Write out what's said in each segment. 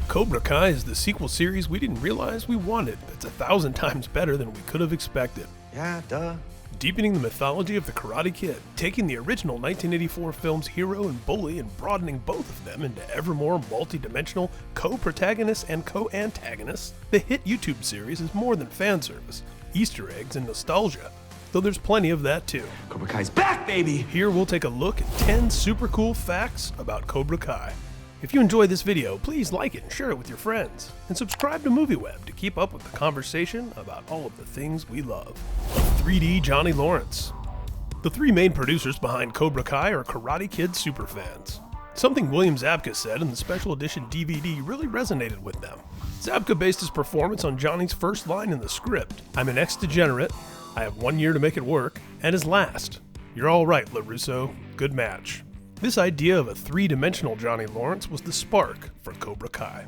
Cobra Kai is the sequel series we didn't realize we wanted. It's 1,000 times better than we could have expected. Yeah, duh. Deepening the mythology of the Karate Kid, taking the original 1984 film's hero and bully and broadening both of them into ever more multi-dimensional co-protagonists and co-antagonists, the hit YouTube series is more than fan service, Easter eggs, and nostalgia. Though there's plenty of that too. Cobra Kai's back, baby! Here we'll take a look at 10 super cool facts about Cobra Kai. If you enjoyed this video, please like it and share it with your friends. And subscribe to MovieWeb to keep up with the conversation about all of the things we love. 3D Johnny Lawrence. The three main producers behind Cobra Kai are Karate Kid superfans. Something William Zabka said in the special edition DVD really resonated with them. Zabka based his performance on Johnny's first line in the script, "I'm an ex-degenerate, I have 1 year to make it work," and his last, "You're all right, LaRusso, good match." This idea of a three-dimensional Johnny Lawrence was the spark for Cobra Kai.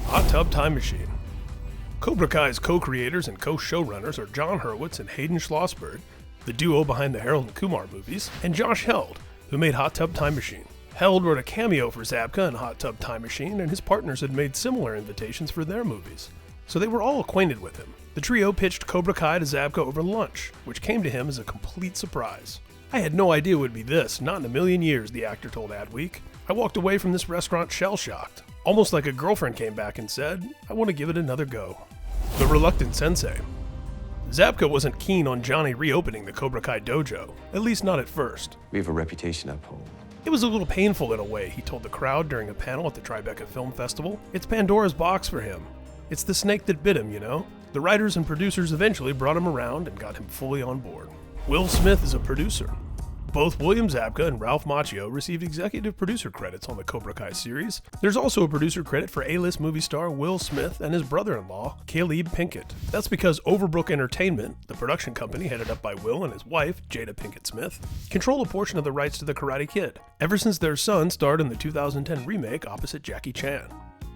Hot Tub Time Machine. Cobra Kai's co-creators and co-showrunners are John Hurwitz and Hayden Schlossberg, the duo behind the Harold and Kumar movies, and Josh Held, who made Hot Tub Time Machine. Held wrote a cameo for Zabka in Hot Tub Time Machine, and his partners had made similar invitations for their movies, so they were all acquainted with him. The trio pitched Cobra Kai to Zabka over lunch, which came to him as a complete surprise. "I had no idea it would be this, not in a million years," the actor told Adweek. "I walked away from this restaurant shell-shocked, almost like a girlfriend came back and said, I want to give it another go." The Reluctant Sensei. Zabka wasn't keen on Johnny reopening the Cobra Kai dojo, at least not at first. We have a reputation to uphold. "It was a little painful in a way," he told the crowd during a panel at the Tribeca Film Festival. "It's Pandora's box for him. It's the snake that bit him, you know?" The writers and producers eventually brought him around and got him fully on board. Will Smith is a producer. Both William Zabka and Ralph Macchio received executive producer credits on the Cobra Kai series. There's also a producer credit for A-list movie star Will Smith and his brother-in-law, Caleb Pinkett. That's because Overbrook Entertainment, the production company headed up by Will and his wife, Jada Pinkett Smith, control a portion of the rights to The Karate Kid, ever since their son starred in the 2010 remake opposite Jackie Chan.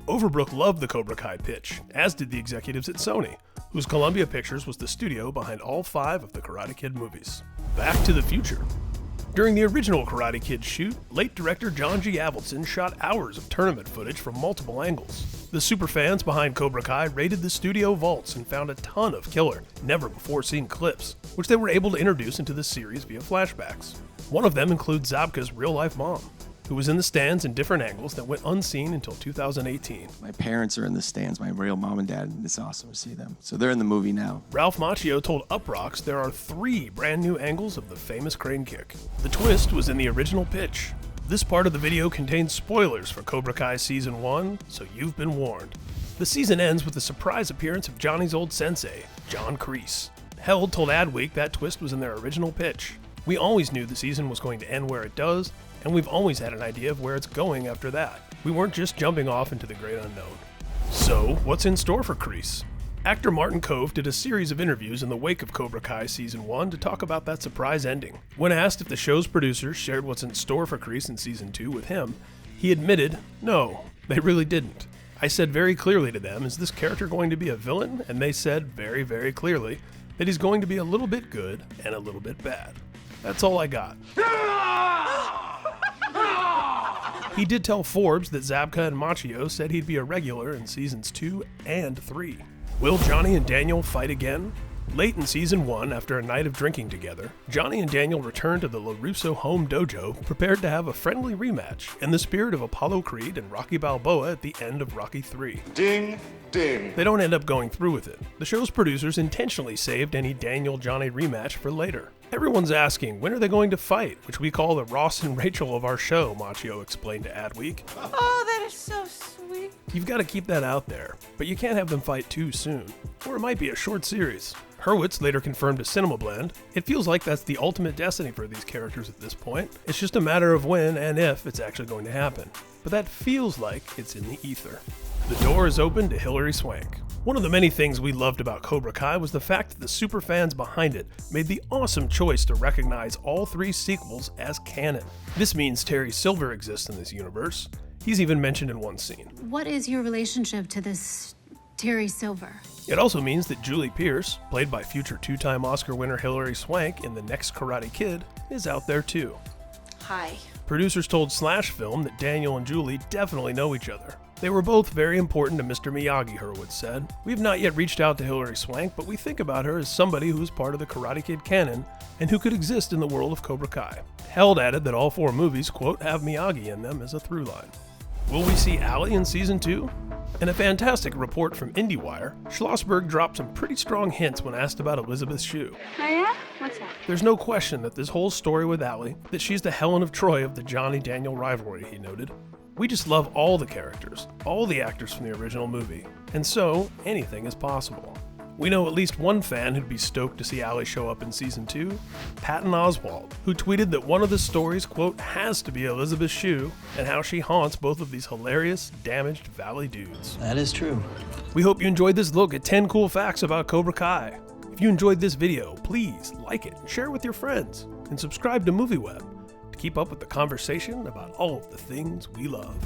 Overbrook loved the Cobra Kai pitch, as did the executives at Sony, whose Columbia Pictures was the studio behind all 5 of the Karate Kid movies. Back to the Future. During the original Karate Kid shoot, late director John G. Avildsen shot hours of tournament footage from multiple angles. The superfans behind Cobra Kai raided the studio vaults and found a ton of killer, never-before-seen clips, which they were able to introduce into the series via flashbacks. One of them includes Zabka's real-life mom, who was in the stands in different angles that went unseen until 2018. My parents are in the stands, my real mom and dad, and it's awesome to see them. So they're in the movie now. Ralph Macchio told Uprocks there are 3 brand new angles of the famous crane kick. The twist was in the original pitch. This part of the video contains spoilers for Cobra Kai Season 1, so you've been warned. The season ends with the surprise appearance of Johnny's old sensei, John Kreese. Held told Adweek that twist was in their original pitch. "We always knew the season was going to end where it does, and we've always had an idea of where it's going after that. We weren't just jumping off into the great unknown." So, what's in store for Kreese? Actor Martin Kove did a series of interviews in the wake of Cobra Kai Season 1 to talk about that surprise ending. When asked if the show's producers shared what's in store for Kreese in Season 2 with him, he admitted, "No, they really didn't. I said very clearly to them, is this character going to be a villain? And they said very, very clearly that he's going to be a little bit good and a little bit bad. That's all I got." He did tell Forbes that Zabka and Macchio said he'd be a regular in Seasons 2 and 3. Will Johnny and Daniel fight again? Late in Season 1, after a night of drinking together, Johnny and Daniel returned to the LaRusso home dojo, prepared to have a friendly rematch, in the spirit of Apollo Creed and Rocky Balboa at the end of Rocky 3. Ding, ding. They don't end up going through with it. The show's producers intentionally saved any Daniel-Johnny rematch for later. "Everyone's asking, when are they going to fight, which we call the Ross and Rachel of our show," Macchio explained to Adweek. Oh, that is so sweet. "You've got to keep that out there, but you can't have them fight too soon, or it might be a short series." Hurwitz later confirmed to Cinema Blend, "It feels like that's the ultimate destiny for these characters at this point. It's just a matter of when and if it's actually going to happen. But that feels like it's in the ether." The door is open to Hilary Swank. One of the many things we loved about Cobra Kai was the fact that the superfans behind it made the awesome choice to recognize all 3 sequels as canon. This means Terry Silver exists in this universe. He's even mentioned in one scene. What is your relationship to this Terry Silver? It also means that Julie Pierce, played by future 2-time Oscar winner Hilary Swank in the next Karate Kid, is out there too. Hi. Producers told Slash Film that Daniel and Julie definitely know each other. They were both very important to Mr. Miyagi, Hurwitz said. We've not yet reached out to Hilary Swank, but we think about her as somebody who is part of the Karate Kid canon and who could exist in the world of Cobra Kai. Held added that all 4 movies, quote, have Miyagi in them as a through line. Will we see Allie in Season 2? In a fantastic report from IndieWire, Schlossberg dropped some pretty strong hints when asked about Elizabeth Shue. Oh yeah? What's that? There's no question that this whole story with Allie, that she's the Helen of Troy of the Johnny-Daniel rivalry, he noted. We just love all the characters, all the actors from the original movie, and so anything is possible. We know at least one fan who'd be stoked to see Allie show up in Season 2, Patton Oswalt, who tweeted that one of the stories, quote, has to be Elizabeth Shue, and how she haunts both of these hilarious, damaged Valley dudes. That is true. We hope you enjoyed this look at 10 cool facts about Cobra Kai. If you enjoyed this video, please like it, share it with your friends, and subscribe to MovieWeb to keep up with the conversation about all of the things we love.